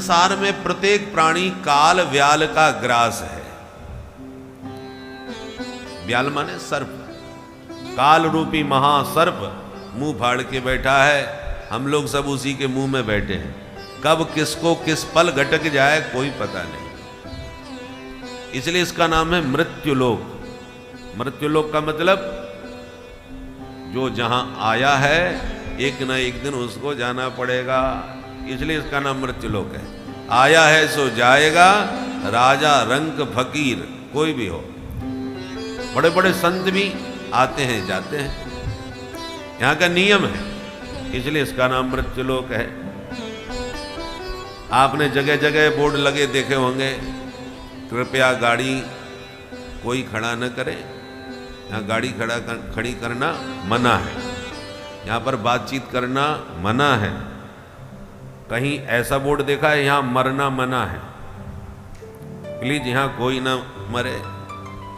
संसार में प्रत्येक प्राणी काल व्याल का ग्रास है। व्याल माने सर्प, काल रूपी महासर्प मुंह फाड़ के बैठा है। हम लोग सब उसी के मुंह में बैठे हैं। कब किसको किस पल घटक जाए कोई पता नहीं, इसलिए इसका नाम है मृत्युलोक। मृत्युलोक का मतलब जो जहां आया है एक न एक दिन उसको जाना पड़ेगा, इसलिए इसका नाम मृत्युलोक है। आया है सो जाएगा, राजा रंक फकीर कोई भी हो, बड़े बड़े संत भी आते हैं जाते हैं, यहाँ का नियम है, इसलिए इसका नाम मृत्युलोक है। आपने जगह जगह बोर्ड लगे देखे होंगे, कृपया गाड़ी कोई खड़ा न करे, यहाँ गाड़ी खड़ी करना मना है, यहाँ पर बातचीत करना मना है। कहीं ऐसा बोर्ड देखा है यहाँ मरना मना है, प्लीज यहाँ कोई ना मरे,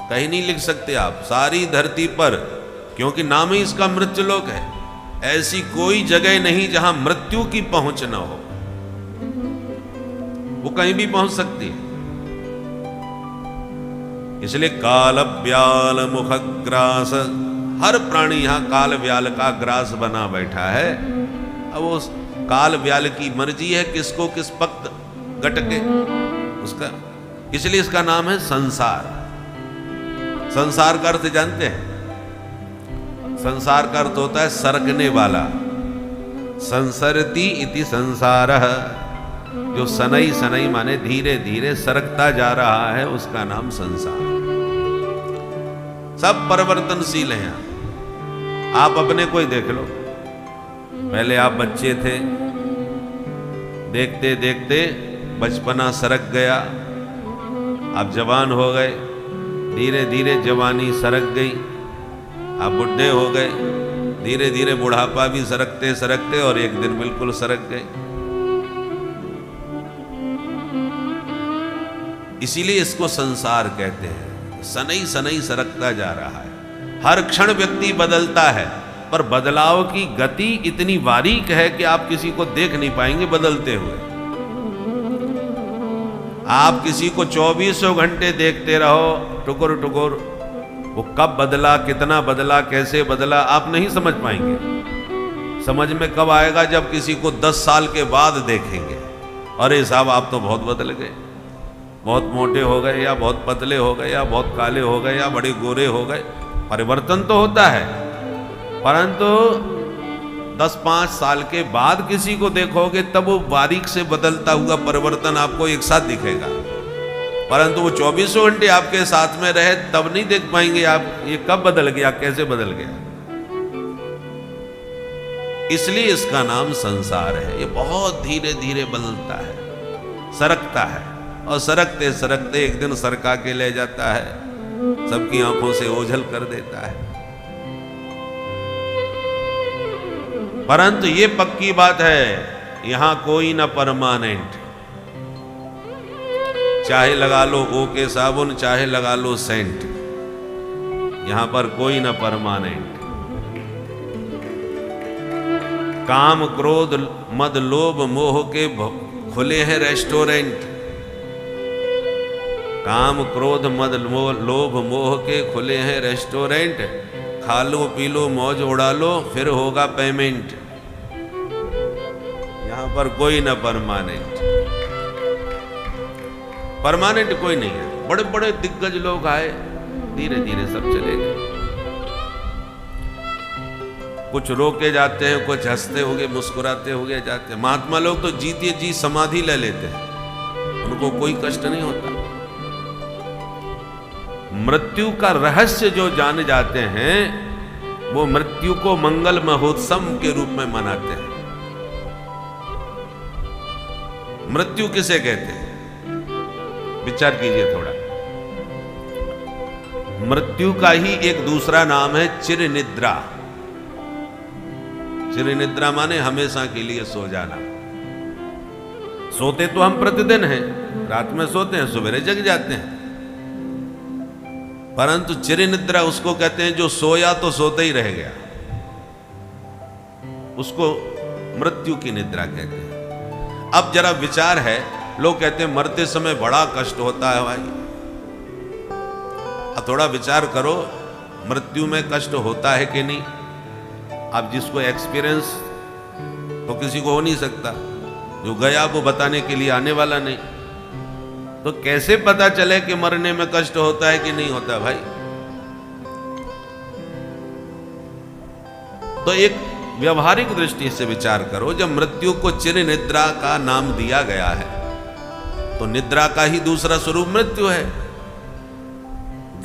कहीं नहीं लिख सकते आप सारी धरती पर, क्योंकि नाम ही इसका मृत्युलोक है। ऐसी कोई जगह नहीं जहां मृत्यु की पहुंच ना हो, वो कहीं भी पहुंच सकती है। इसलिए काल व्याल मुखग्रास, हर प्राणी यहां काल व्याल का ग्रास बना बैठा है। अब वो काल व्याल की मर्जी है किसको किस वक्त गटके उसका, इसलिए इसका नाम है संसार। संसार का अर्थ जानते हैं? संसार का अर्थ होता है सरकने वाला। संसरति इति संसारः, जो सनई सनई माने धीरे धीरे सरकता जा रहा है, उसका नाम संसार। सब परिवर्तनशील हैं यहां। आप अपने को ही देख लो, पहले आप बच्चे थे, देखते देखते बचपना सरक गया, आप जवान हो गए, धीरे धीरे जवानी सरक गई, आप बुढ़े हो गए, धीरे धीरे बुढ़ापा भी सरकते सरकते और एक दिन बिल्कुल सरक गए। इसीलिए इसको संसार कहते हैं। सनई सनई सरकता जा रहा है, हर क्षण व्यक्ति बदलता है, पर बदलाव की गति इतनी बारीक है कि आप किसी को देख नहीं पाएंगे बदलते हुए। आप किसी को 24 घंटे देखते रहो टुकुर टुकुर, वो कब बदला, कितना बदला, कैसे बदला, आप नहीं समझ पाएंगे। समझ में कब आएगा? जब किसी को 10 साल के बाद देखेंगे, अरे साहब आप तो बहुत बदल गए, बहुत मोटे हो गए, या बहुत पतले हो गए, या बहुत काले हो गए, या बड़े गोरे हो गए। परिवर्तन तो होता है, परंतु 10-5 साल के बाद किसी को देखोगे तब वो बारीक से बदलता हुआ परिवर्तन आपको एक साथ दिखेगा। परंतु वो 24 घंटे आपके साथ में रहे तब नहीं देख पाएंगे आप ये कब बदल गया, कैसे बदल गया। इसलिए इसका नाम संसार है। ये बहुत धीरे धीरे बदलता है, सरकता है, और सरकते सरकते एक दिन सरका के ले जाता है, सबकी आंखों से ओझल कर देता है। परंतु ये पक्की बात है, यहां कोई ना परमानेंट। चाहे लगा लो ओ के साबुन, चाहे लगा लो सेंट, यहां पर कोई ना परमानेंट। काम क्रोध मद लोभ मोह के खुले हैं रेस्टोरेंट। काम क्रोध मद लोभ मोह के खुले हैं रेस्टोरेंट, खा लो पी लो मौज उड़ा लो फिर होगा पेमेंट। यहां पर कोई ना परमानेंट, परमानेंट कोई नहीं है। बड़े बड़े दिग्गज लोग आए, धीरे धीरे सब चले गए। कुछ रोके जाते हैं, कुछ हंसते हुए मुस्कुराते हुए जाते हैं। महात्मा लोग तो जीते जी समाधि ले लेते हैं, उनको कोई कष्ट नहीं होता। मृत्यु का रहस्य जो जान जाते हैं, वो मृत्यु को मंगल महोत्सव के रूप में मनाते हैं। मृत्यु किसे कहते हैं? विचार कीजिए थोड़ा। मृत्यु का ही एक दूसरा नाम है चिर निद्रा। चिर निद्रा माने हमेशा के लिए सो जाना। सोते तो हम प्रतिदिन हैं, रात में सोते हैं, सवेरे जग जाते हैं, परंतु चिर निद्रा उसको कहते हैं जो सोया तो सोते ही रह गया, उसको मृत्यु की निद्रा कहते हैं। अब जरा विचार है, लोग कहते हैं मरते समय बड़ा कष्ट होता है भाई। अब थोड़ा विचार करो, मृत्यु में कष्ट होता है कि नहीं? अब जिसको एक्सपीरियंस तो किसी को हो नहीं सकता, जो गया वो बताने के लिए आने वाला नहीं, तो कैसे पता चले कि मरने में कष्ट होता है कि नहीं होता भाई? तो एक व्यवहारिक दृष्टि से विचार करो, जब मृत्यु को चिर निद्रा का नाम दिया गया है तो निद्रा का ही दूसरा स्वरूप मृत्यु है।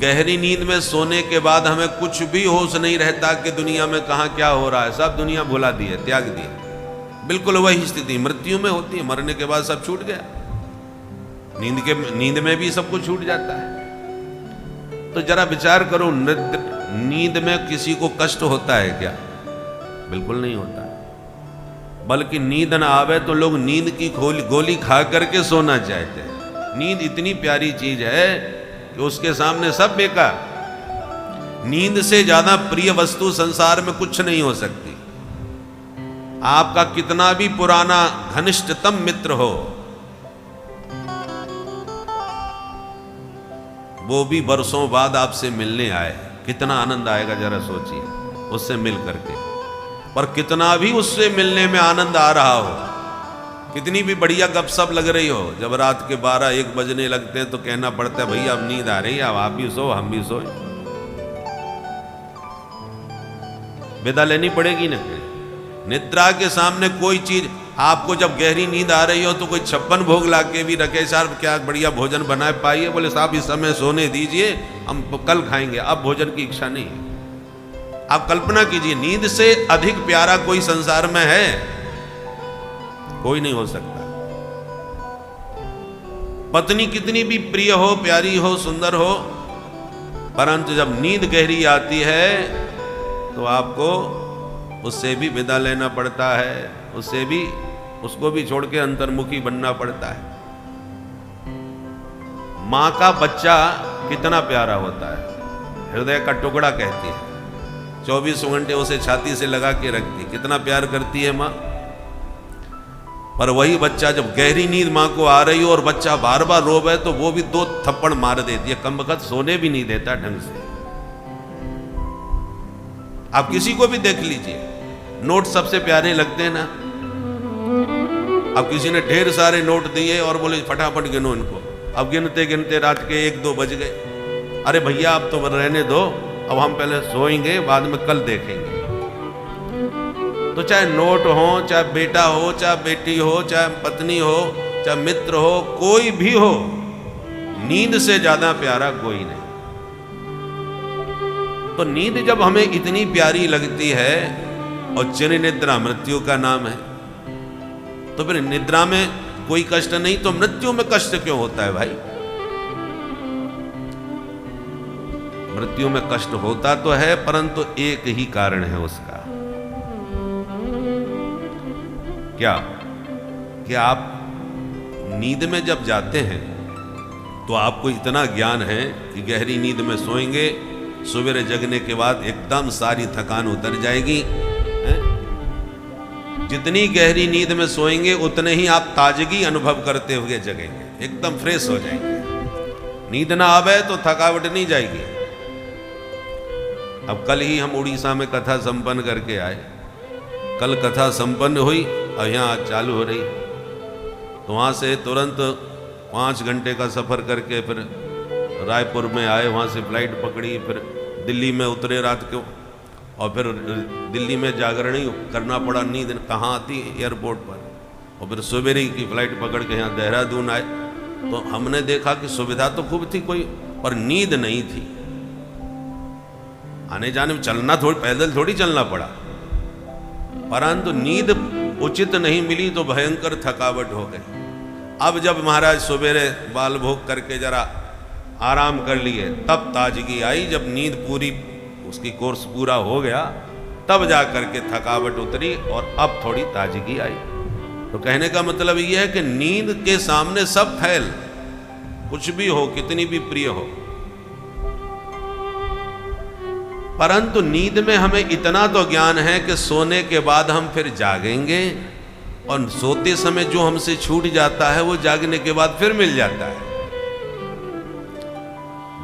गहरी नींद में सोने के बाद हमें कुछ भी होश नहीं रहता कि दुनिया में कहां क्या हो रहा है, सब दुनिया भुला दी है, त्याग दी है। बिल्कुल वही स्थिति मृत्यु में होती है, मरने के बाद सब छूट गया। नींद में भी सब कुछ छूट जाता है। तो जरा विचार करो, नींद में किसी को कष्ट होता है क्या? बिल्कुल नहीं होता। बल्कि नींद ना आवे तो लोग नींद की गोली खा करके सोना चाहते हैं। नींद इतनी प्यारी चीज है कि उसके सामने सब बेकार। नींद से ज्यादा प्रिय वस्तु संसार में कुछ नहीं हो सकती। आपका कितना भी पुराना घनिष्ठतम मित्र हो, वो भी बरसों बाद आपसे मिलने आए, कितना आनंद आएगा जरा सोचिए उससे मिल करके। पर कितना भी उससे मिलने में आनंद आ रहा हो, कितनी भी बढ़िया गपशप लग रही हो, जब रात के 12-1 बजने लगते हैं तो कहना पड़ता है भैया अब नींद आ रही है, अब आप भी सो हम भी सोए। विदा लेनी पड़ेगी ना। निद्रा के सामने कोई चीज, आपको जब गहरी नींद आ रही हो तो कोई 56 भोग ला के भी रखे, साहब क्या बढ़िया भोजन बनाए पाइए, बोले साहब इस समय सोने दीजिए, हम कल खाएंगे, अब भोजन की इच्छा नहीं है। आप कल्पना कीजिए, नींद से अधिक प्यारा कोई संसार में है? कोई नहीं हो सकता। पत्नी कितनी भी प्रिय हो, प्यारी हो, सुंदर हो, परंतु जब नींद गहरी आती है तो आपको उससे भी विदा लेना पड़ता है, उसको भी छोड़ के अंतर्मुखी बनना पड़ता है। मां का बच्चा कितना प्यारा होता है, हृदय का टुकड़ा कहती है, 24 घंटे उसे छाती से लगा के रखती, कितना प्यार करती है मां। पर वही बच्चा जब गहरी नींद मां को आ रही हो और बच्चा बार बार रोवे तो वो भी 2 थप्पड़ मार देती है, कमबख्त सोने भी नहीं देता ढंग से। आप किसी को भी देख लीजिए, नोट सबसे प्यारे लगते हैं ना। अब किसी ने ढेर सारे नोट दिए और बोले फटाफट गिनो इनको, अब गिनते गिनते रात के 1-2 बज गए। अरे भैया अब तो रहने दो, अब हम पहले सोएंगे, बाद में कल देखेंगे। तो चाहे नोट हो, चाहे बेटा हो, चाहे बेटी हो, चाहे पत्नी हो, चाहे मित्र हो, कोई भी हो, नींद से ज्यादा प्यारा कोई नहीं। तो नींद जब हमें इतनी प्यारी लगती है और चिर निद्रा मृत्यु का नाम है, तो फिर निद्रा में कोई कष्ट नहीं तो मृत्यु में कष्ट क्यों होता है भाई? मृत्यु में कष्ट होता तो है, परंतु एक ही कारण है उसका। क्या? कि आप नींद में जब जाते हैं तो आपको इतना ज्ञान है कि गहरी नींद में सोएंगे, सवेरे जगने के बाद एकदम सारी थकान उतर जाएगी। जितनी गहरी नींद में सोएंगे उतने ही आप ताजगी अनुभव करते हुए जगेंगे, एकदम फ्रेश हो जाएंगे। नींद ना आवे तो थकावट नहीं जाएगी। अब कल ही हम उड़ीसा में कथा संपन्न करके आए, कल कथा संपन्न हुई और यहाँ चालू हो रही, तो वहाँ से तुरंत 5 घंटे का सफ़र करके फिर रायपुर में आए, वहाँ से फ्लाइट पकड़ी, फिर दिल्ली में उतरे रात को, और फिर दिल्ली में जागरण ही करना पड़ा। नींद कहाँ आती एयरपोर्ट पर, और फिर सवेरे की फ्लाइट पकड़ के यहाँ देहरादून आए। तो हमने देखा कि सुविधा तो खूब थी कोई, पर नींद नहीं थी। आने जाने में चलना पैदल थोड़ी चलना पड़ा, परंतु नींद उचित नहीं मिली तो भयंकर थकावट हो गई। अब जब महाराज सवेरे बाल भोग करके जरा आराम कर लिए, तब ताजगी आई। जब नींद पूरी, उसकी कोर्स पूरा हो गया, तब जा करके थकावट उतरी और अब थोड़ी ताजगी आई। तो कहने का मतलब यह है कि नींद के सामने सब फैल, कुछ भी हो, कितनी भी प्रिय हो, परंतु नींद में हमें इतना तो ज्ञान है कि सोने के बाद हम फिर जागेंगे और सोते समय जो हमसे छूट जाता है वो जागने के बाद फिर मिल जाता है।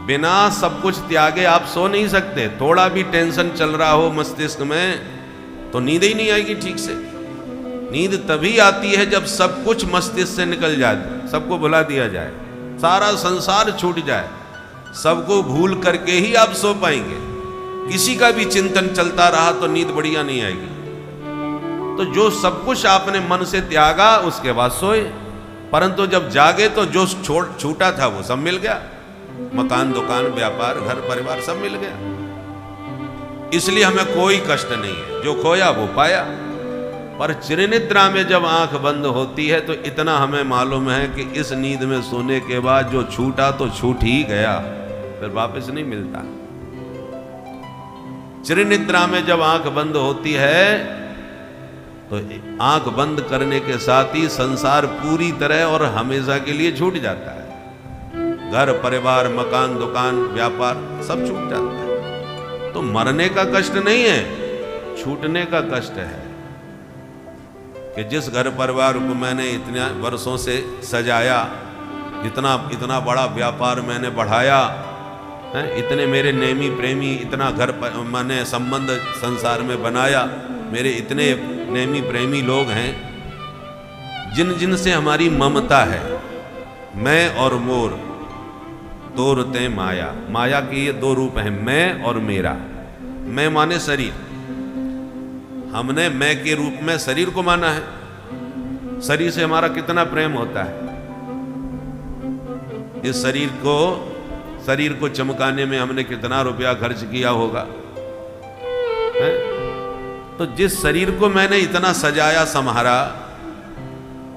बिना सब कुछ त्यागे आप सो नहीं सकते। थोड़ा भी टेंशन चल रहा हो मस्तिष्क में तो नींद ही नहीं आएगी ठीक से। नींद तभी आती है जब सब कुछ मस्तिष्क से निकल जाए, सबको भुला दिया जाए, सारा संसार छूट जाए, सबको भूल करके ही आप सो पाएंगे। किसी का भी चिंतन चलता रहा तो नींद बढ़िया नहीं आएगी। तो जो सब कुछ आपने मन से त्यागा उसके बाद सोए, परंतु जब जागे तो जो छूटा था वो सब मिल गया। मकान, दुकान, व्यापार, घर परिवार सब मिल गया। इसलिए हमें कोई कष्ट नहीं है, जो खोया वो पाया। पर चिरनिद्रा में जब आंख बंद होती है तो इतना हमें मालूम है कि इस नींद में सोने के बाद जो छूटा तो छूट ही गया, फिर वापस नहीं मिलता। चिरनिद्रा में जब आंख बंद होती है तो आंख बंद करने के साथ ही संसार पूरी तरह और हमेशा के लिए छूट जाता है। घर परिवार, मकान, दुकान, व्यापार सब छूट जाता है। तो मरने का कष्ट नहीं है, छूटने का कष्ट है कि जिस घर परिवार को मैंने इतने वर्षों से सजाया, इतना बड़ा व्यापार मैंने बढ़ाया है, इतने मेरे नेमी प्रेमी, इतना घर मैंने संबंध संसार में बनाया, मेरे इतने नेमी प्रेमी लोग हैं जिन जिन से हमारी ममता है। मैं और मोर तोरते माया। माया के ये दो रूप हैं, मैं और मेरा। मैं माने शरीर, हमने मैं के रूप में शरीर को माना है। शरीर से हमारा कितना प्रेम होता है। इस शरीर को चमकाने में हमने कितना रुपया खर्च किया होगा है? तो जिस शरीर को मैंने इतना सजाया, संभाला,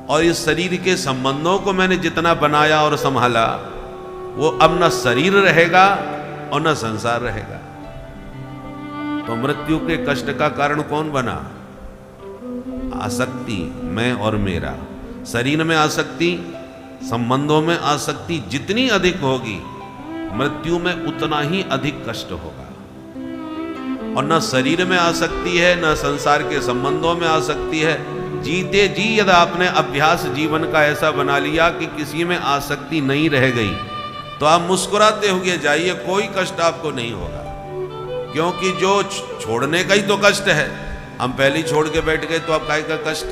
और इस शरीर के संबंधों को मैंने जितना बनाया और संभाला, वो अब न शरीर रहेगा और न संसार रहेगा। तो मृत्यु के कष्ट का कारण कौन बना? आसक्ति, मैं और मेरा। शरीर में आसक्ति, संबंधों में आसक्ति जितनी अधिक होगी, मृत्यु में उतना ही अधिक कष्ट होगा। और न शरीर में आसक्ति है, न संसार के संबंधों में आसक्ति है। जीते जी यदि आपने अभ्यास जीवन का ऐसा बना लिया कि किसी में आसक्ति नहीं रह गई, तो आप मुस्कुराते हुए जाइए, कोई कष्ट आपको नहीं होगा। क्योंकि जो छोड़ने का ही तो कष्ट है। हम पहले ही छोड़ के बैठ गए तो अब काहे का कष्ट?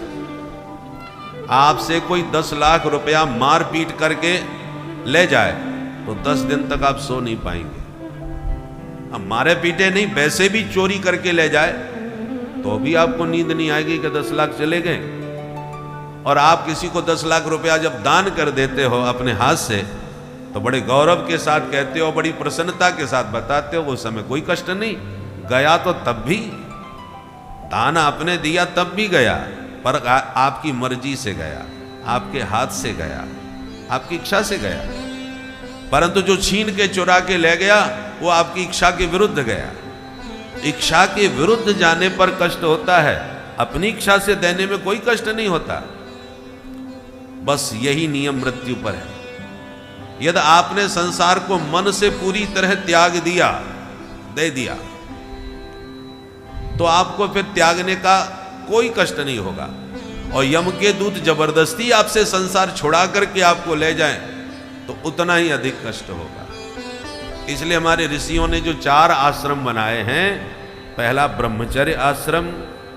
आपसे कोई 10 लाख रुपया मार पीट करके ले जाए तो 10 दिन तक आप सो नहीं पाएंगे। अब मारे पीटे नहीं, वैसे भी चोरी करके ले जाए तो भी आपको नींद नहीं आएगी कि 10 लाख चले गए। और आप किसी को 10 लाख रुपया जब दान कर देते हो अपने हाथ से, तो बड़े गौरव के साथ कहते हो, बड़ी प्रसन्नता के साथ बताते हो, उस समय कोई कष्ट नहीं। गया तो तब भी, दान आपने दिया तब भी गया, पर आपकी मर्जी से गया, आपके हाथ से गया, आपकी इच्छा से गया। परंतु जो छीन के चुरा के ले गया वो आपकी इच्छा के विरुद्ध गया। इच्छा के विरुद्ध जाने पर कष्ट होता है, अपनी इच्छा से देने में कोई कष्ट नहीं होता। बस यही नियम मृत्यु पर है। यदि आपने संसार को मन से पूरी तरह त्याग दिया, दे दिया, तो आपको फिर त्यागने का कोई कष्ट नहीं होगा। और यम के दूत जबरदस्ती आपसे संसार छुड़ा करके आपको ले जाएं तो उतना ही अधिक कष्ट होगा। इसलिए हमारे ऋषियों ने जो 4 आश्रम बनाए हैं, पहला ब्रह्मचर्य आश्रम,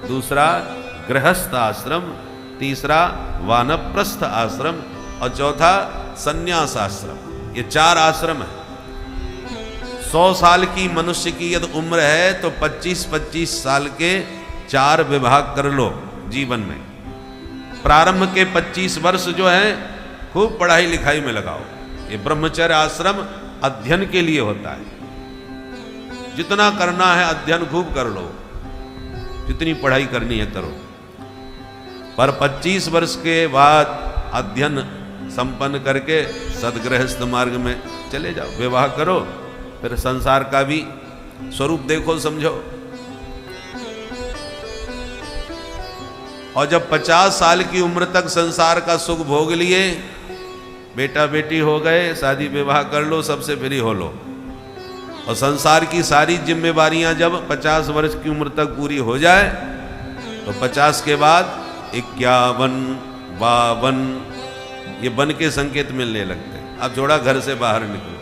दूसरा गृहस्थ आश्रम, तीसरा वानप्रस्थ आश्रम और चौथा संन्यास आश्रम। ये 4 आश्रम है। 100 साल की मनुष्य की यदि उम्र है तो 25-25 साल के 4 विभाग कर लो जीवन में। प्रारंभ के 25 वर्ष जो है खूब पढ़ाई लिखाई में लगाओ। ये ब्रह्मचर्य आश्रम अध्ययन के लिए होता है। जितना करना है अध्ययन खूब कर लो, जितनी पढ़ाई करनी है करो। पर 25 वर्ष के बाद अध्ययन संपन्न करके सदगृहस्थ मार्ग में चले जाओ, विवाह करो, फिर संसार का भी स्वरूप देखो, समझो। और जब 50 साल की उम्र तक संसार का सुख भोग लिए, बेटा बेटी हो गए, शादी विवाह कर लो, सबसे फ्री हो लो। और संसार की सारी जिम्मेवारियां जब 50 वर्ष की उम्र तक पूरी हो जाए तो 50 के बाद 51, 52 ये वन के संकेत मिलने लगते हैं। अब थोड़ा घर से बाहर निकलो,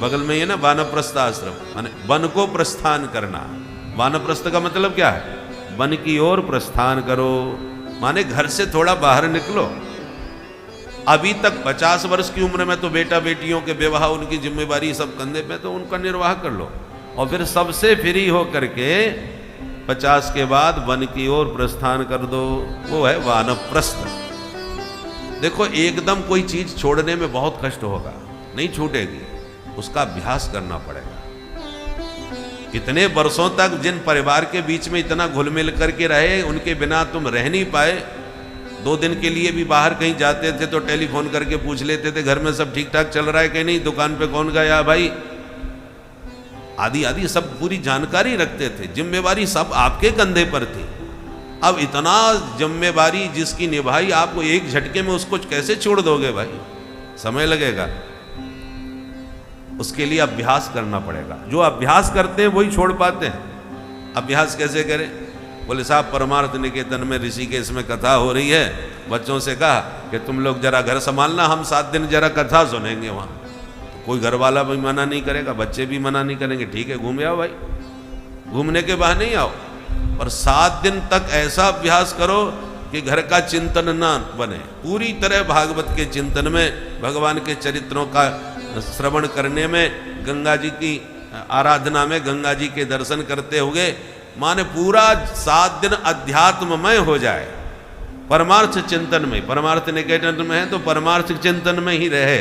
बगल में ये ना वानप्रस्थ आश्रम, माने वन को प्रस्थान करना। वानप्रस्थ का मतलब क्या है? वन की ओर प्रस्थान करो, माने घर से थोड़ा बाहर निकलो। अभी तक 50 वर्ष की उम्र में तो बेटा बेटियों के विवाह, उनकी जिम्मेवारी सब कंधे पे, तो उनका निर्वाह कर लो, और फिर सबसे फ्री हो करके 50 के बाद वन की ओर प्रस्थान कर दो। वो है वानप्रस्थ। देखो, एकदम कोई चीज छोड़ने में बहुत कष्ट होगा, नहीं छूटेगी, उसका अभ्यास करना पड़ेगा। इतने वर्षों तक जिन परिवार के बीच में इतना घुल मिल करके रहे, उनके बिना तुम रह नहीं पाए। 2 दिन के लिए भी बाहर कहीं जाते थे तो टेलीफोन करके पूछ लेते थे घर में सब ठीक ठाक चल रहा है कि नहीं, दुकान पे कौन गया भाई, आदि आदि सब पूरी जानकारी रखते थे। जिम्मेवारी सब आपके कंधे पर थी। अब इतना जिम्मेवारी जिसकी निभाई, आपको एक झटके में उसको कैसे छोड़ दोगे भाई? समय लगेगा, उसके लिए अभ्यास करना पड़ेगा। जो अभ्यास करते हैं वही छोड़ पाते हैं। अभ्यास कैसे करें? बोले साहब, परमार्थ निकेतन में ऋषिकेश में कथा हो रही है, बच्चों से कहा कि तुम लोग जरा घर संभालना, हम 7 दिन जरा कथा सुनेंगे वहाँ। तो कोई घर वाला भी मना नहीं करेगा, बच्चे भी मना नहीं करेंगे, ठीक है घूम आओ भाई, घूमने के बहाने ही आओ। और 7 दिन तक ऐसा अभ्यास करो कि घर का चिंतन ना बने। पूरी तरह भागवत के चिंतन में, भगवान के चरित्रों का श्रवण करने में, गंगा जी की आराधना में, गंगा जी के दर्शन करते हुए, माने पूरा 7 दिन अध्यात्ममय हो जाए। परमार्थ चिंतन में, परमार्थ निकेतन में है तो परमार्थ चिंतन में ही रहे,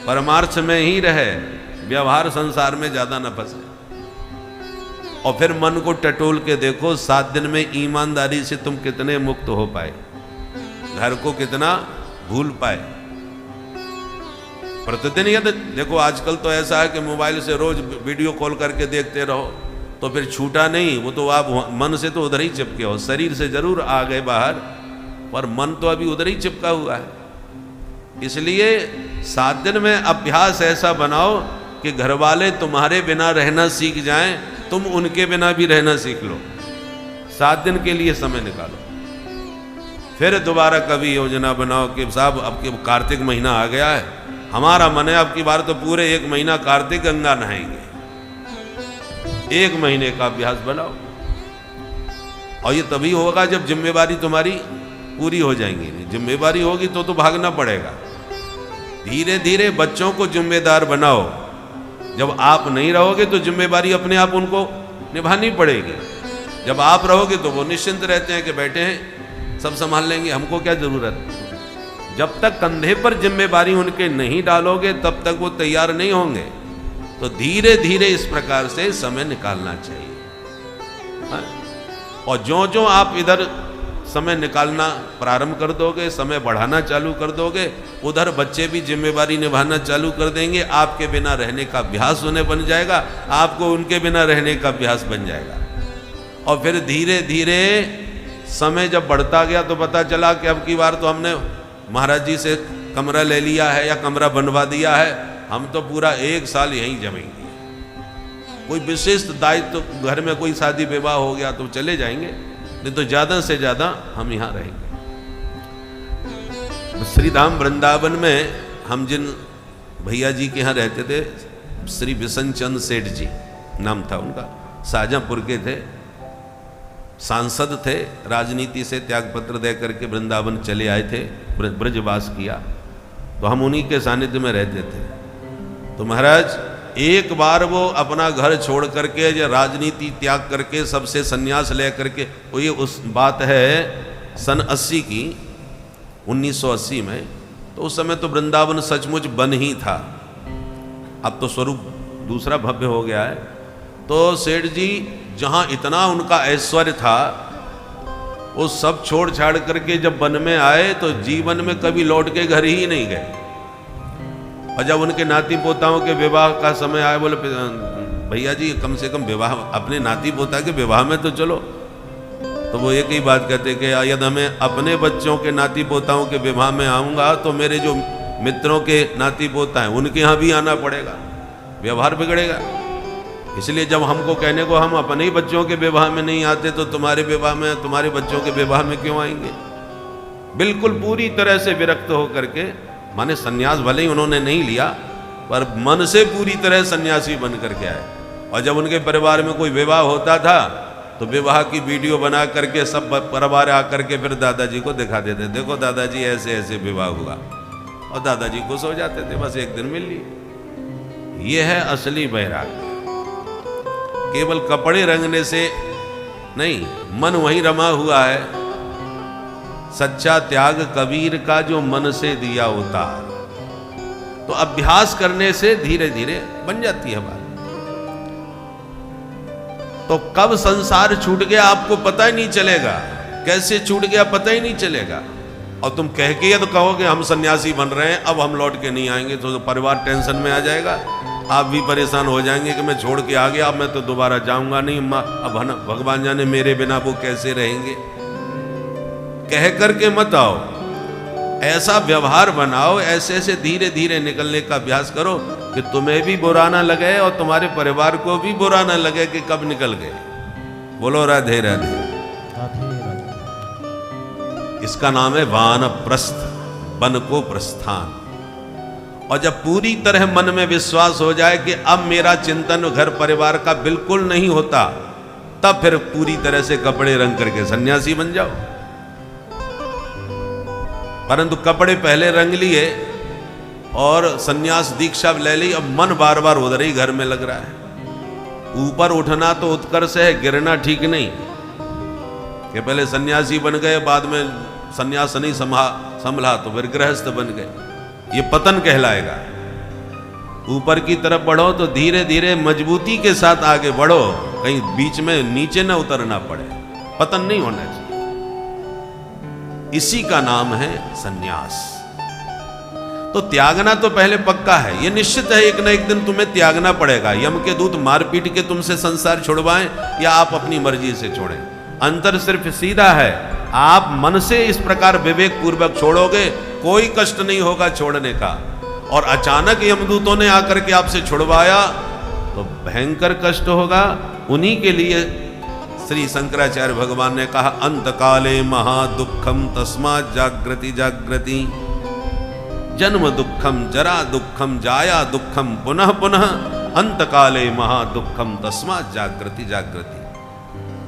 परमार्थ में ही रहे, व्यवहार संसार में ज्यादा न फंसे। और फिर मन को टटोल के देखो, 7 दिन में ईमानदारी से तुम कितने मुक्त हो पाए, घर को कितना भूल पाए। प्रतिदिन यदि देखो, आजकल तो ऐसा है कि मोबाइल से रोज वीडियो कॉल करके देखते रहो, तो फिर छूटा नहीं। वो तो आप मन से तो उधर ही चिपके हो, शरीर से जरूर आ गए बाहर, पर मन तो अभी उधर ही चिपका हुआ है। इसलिए 7 दिन में अभ्यास ऐसा बनाओ कि घर वाले तुम्हारे बिना रहना सीख जाएं, तुम उनके बिना भी रहना सीख लो। 7 दिन के लिए समय निकालो, फिर दोबारा कभी योजना बनाओ कि साहब अब के कार्तिक महीना आ गया है, हमारा मन है अब की बार तो पूरे 1 महीना कार्तिक गंगा नहाएंगे। 1 महीने का अभ्यास बनाओ, और ये तभी होगा जब जिम्मेवारी तुम्हारी पूरी हो जाएंगी। जिम्मेवारी होगी तो भागना पड़ेगा। धीरे धीरे बच्चों को जिम्मेदार बनाओ। जब आप नहीं रहोगे तो जिम्मेवारी अपने आप उनको निभानी पड़ेगी। जब आप रहोगे तो वो निश्चिंत रहते हैं कि बैठे हैं, सब संभाल लेंगे, हमको क्या जरूरत। जब तक कंधे पर जिम्मेवारी उनके नहीं डालोगे तब तक वो तैयार नहीं होंगे। तो धीरे धीरे इस प्रकार से समय निकालना चाहिए। और जो जो आप इधर समय निकालना प्रारंभ कर दोगे, समय बढ़ाना चालू कर दोगे, उधर बच्चे भी जिम्मेवारी निभाना चालू कर देंगे। आपके बिना रहने का अभ्यास उन्हें बन जाएगा, आपको उनके बिना रहने का अभ्यास बन जाएगा। और फिर धीरे धीरे समय जब बढ़ता गया तो पता चला कि अब की बार तो हमने महाराज जी से कमरा ले लिया है या कमरा बनवा दिया है, हम तो पूरा 1 साल यहीं जमेंगे। कोई विशेष दायित्व तो घर में कोई शादी विवाह हो गया तो चले जाएंगे, नहीं तो ज्यादा से ज्यादा हम यहाँ रहेंगे। श्री धाम वृंदावन में हम जिन भैया जी के यहाँ रहते थे, श्री बिशन चंद सेठ जी नाम था उनका, शाहजहाँपुर के थे, सांसद थे, राजनीति से त्यागपत्र दे करके वृंदावन चले आए थे, ब्रजवास किया, तो हम उन्हीं के सानिध्य में रहते थे। तो महाराज एक बार वो अपना घर छोड़ करके, या राजनीति त्याग करके, सबसे संन्यास ले करके, वो ये उस बात है सन 80 की, 1980 में, तो उस समय तो वृंदावन सचमुच बन ही था, अब तो स्वरूप दूसरा भव्य हो गया है। तो सेठ जी जहाँ इतना उनका ऐश्वर्य था, वो सब छोड़ छाड़ करके जब वन में आए तो जीवन में कभी लौट के घर ही नहीं गए। और जब उनके नाती पोताओं के विवाह का समय आया, बोले भैया जी कम से कम विवाह, अपने नाती पोता के विवाह में तो चलो। तो वो एक ही बात कहते कि यदि हमें अपने बच्चों के नाती पोताओं के विवाह में आऊँगा तो मेरे जो मित्रों के नाती पोता हैं उनके यहाँ भी आना पड़ेगा, व्यवहार बिगड़ेगा। इसलिए जब हमको कहने को हम अपने ही बच्चों के विवाह में नहीं आते तो तुम्हारे विवाह में, तुम्हारे बच्चों के विवाह में क्यों आएंगे? बिल्कुल पूरी तरह से विरक्त होकर के, माने सन्यास भले ही उन्होंने नहीं लिया पर मन से पूरी तरह सन्यासी बन करके आए। और जब उनके परिवार में कोई विवाह होता था तो विवाह की वीडियो बना करके सब परिवार आकर के फिर दादाजी को दिखा देते, देखो दादाजी ऐसे ऐसे विवाह हुआ, और दादाजी खुश हो जाते थे, बस एक दिन मिल लिए। ये है असली वैराग्य। केवल कपड़े रंगने से नहीं, मन वहीं रमा हुआ है। सच्चा त्याग कबीर का जो मन से दिया उतार। तो अभ्यास करने से धीरे धीरे बन जाती है बात। तो कब संसार छूट गया आपको पता ही नहीं चलेगा, कैसे छूट गया पता ही नहीं चलेगा। और तुम कह के तो कहोगे हम सन्यासी बन रहे हैं, अब हम लौट के नहीं आएंगे, तो परिवार टेंशन में आ जाएगा, आप भी परेशान हो जाएंगे कि मैं छोड़ के आ गया, अब मैं तो दोबारा जाऊंगा नहीं, अब भगवान जाने मेरे बिना वो कैसे रहेंगे। कह करके मत आओ, ऐसा व्यवहार बनाओ, ऐसे ऐसे धीरे धीरे निकलने का अभ्यास करो कि तुम्हें भी बुरा ना लगे और तुम्हारे परिवार को भी बुरा ना लगे कि कब निकल गए। बोलो राधे राधे। इसका नाम है वानप्रस्थ, वन को प्रस्थान। और जब पूरी तरह मन में विश्वास हो जाए कि अब मेरा चिंतन घर परिवार का बिल्कुल नहीं होता, तब फिर पूरी तरह से कपड़े रंग करके सन्यासी बन जाओ। परंतु कपड़े पहले रंग लिए और सन्यास दीक्षा ले ली, अब मन बार बार उधर ही घर में लग रहा है। ऊपर उठना तो उत्कर्ष है, गिरना ठीक नहीं। कि पहले सन्यासी बन गए, बाद में सन्यास नहीं संभला तो फिर गृहस्थ बन गए, ये पतन कहलाएगा। ऊपर की तरफ बढ़ो तो धीरे धीरे मजबूती के साथ आगे बढ़ो, कहीं बीच में नीचे न उतरना पड़े, पतन नहीं होना चाहिए। इसी का नाम है सन्यास। तो त्यागना तो पहले पक्का है, ये निश्चित है एक न एक दिन तुम्हें त्यागना पड़ेगा। यम के दूत मारपीट के तुमसे संसार छुड़वाएं या आप अपनी मर्जी से छोड़ें, अंतर सिर्फ सीधा है। आप मन से इस प्रकार विवेक पूर्वक छोड़ोगे, कोई कष्ट नहीं होगा छोड़ने का। और अचानक यमदूतों ने आकर के आपसे छुड़वाया तो भयंकर कष्ट होगा। उन्हीं के लिए श्री शंकराचार्य भगवान ने कहा, अंत काले महादुखम तस्मात् जागृति जागृति, जन्म दुखम जरा दुखम जाया दुखम पुनः पुनः, अंत काले महादुखम तस्मात् जागृति जागृति।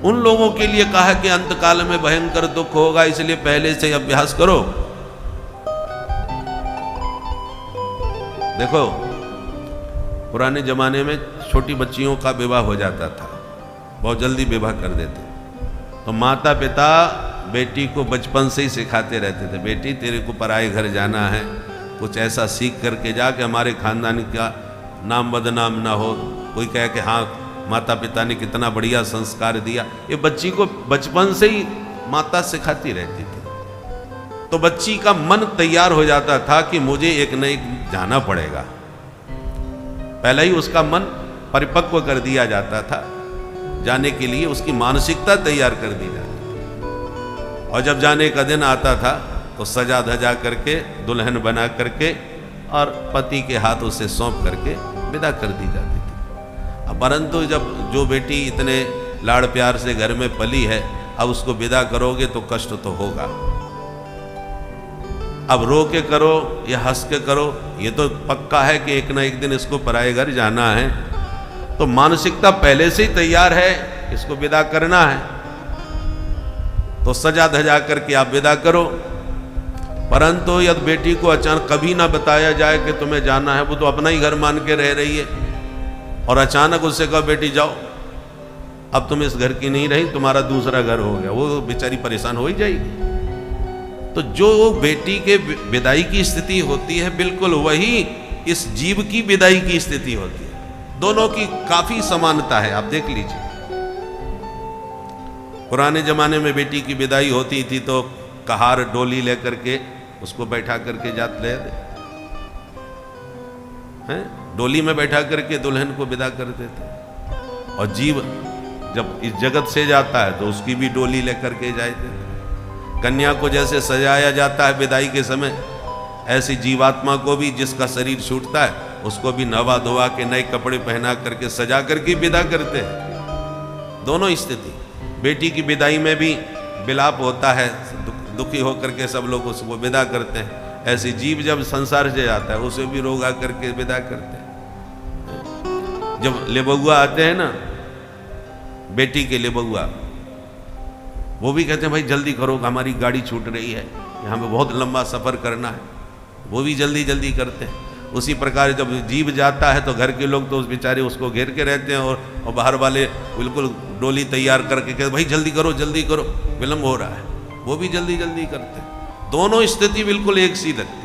उन लोगों के लिए कहा कि अंत काल में भयंकर दुख होगा, इसलिए पहले से अभ्यास करो। देखो पुराने जमाने में छोटी बच्चियों का विवाह हो जाता था, बहुत जल्दी विवाह कर देते, तो माता पिता बेटी को बचपन से ही सिखाते रहते थे, बेटी तेरे को पराए घर जाना है, कुछ ऐसा सीख करके जा कि हमारे खानदान का नाम बदनाम ना हो, कोई कहे कि हाँ माता पिता ने कितना बढ़िया संस्कार दिया। ये बच्ची को बचपन से ही माता सिखाती रहती थी, तो बच्ची का मन तैयार हो जाता था कि मुझे एक न एक जाना पड़ेगा। पहले ही उसका मन परिपक्व कर दिया जाता था, जाने के लिए उसकी मानसिकता तैयार कर दी जाती थी। और जब जाने का दिन आता था तो सजा धजा करके दुल्हन बना करके और पति के हाथ उसे सौंप करके विदा कर दी जाती थी। परंतु जब जो बेटी इतने लाड़ प्यार से घर में पली है, अब उसको विदा करोगे तो कष्ट तो होगा। अब रो के करो या हंस के करो, ये तो पक्का है कि एक ना एक दिन इसको पराए घर जाना है, तो मानसिकता पहले से ही तैयार है, इसको विदा करना है, तो सजा धजा करके आप विदा करो। परंतु यदि बेटी को अचानक कभी ना बताया जाए कि तुम्हें जाना है, वो तो अपना ही घर मान के रह रही है, और अचानक उससे कहो बेटी जाओ, अब तुम इस घर की नहीं रही, तुम्हारा दूसरा घर हो गया, वो बेचारी परेशान हो ही जाएगी। तो जो बेटी के विदाई की स्थिति होती है, बिल्कुल वही इस जीव की विदाई की स्थिति होती है। दोनों की काफी समानता है, आप देख लीजिए। पुराने जमाने में बेटी की विदाई होती थी तो कहार डोली लेकर के उसको बैठा करके जाते हैं, डोली में बैठा करके दुल्हन को विदा कर देते। और जीव जब इस जगत से जाता है तो उसकी भी डोली लेकर के जाते थे। कन्या को जैसे सजाया जाता है विदाई के समय, ऐसी जीवात्मा को भी जिसका शरीर छूटता है उसको भी नवा धोवा के नए कपड़े पहना करके सजा करके विदा करते हैं। दोनों स्थिति, बेटी की विदाई में भी विलाप होता है, दुखी होकर के सब लोग उसको विदा करते हैं। ऐसी जीव जब संसार से जाता है उसे भी रोग आकर के विदा करते हैं। जब लेबुआ आते हैं ना, बेटी के लेबुआ, वो भी कहते हैं भाई जल्दी करो, हमारी गाड़ी छूट रही है, यहाँ पे बहुत लंबा सफ़र करना है, वो भी जल्दी जल्दी करते हैं। उसी प्रकार जब जीव जाता है तो घर के लोग तो उस बेचारे उसको घेर के रहते हैं, और बाहर वाले बिल्कुल डोली तैयार करके कहते भाई जल्दी करो, विलम्ब हो रहा है, वो भी जल्दी जल्दी करते हैं। दोनों स्थिति बिल्कुल एक सी लगती।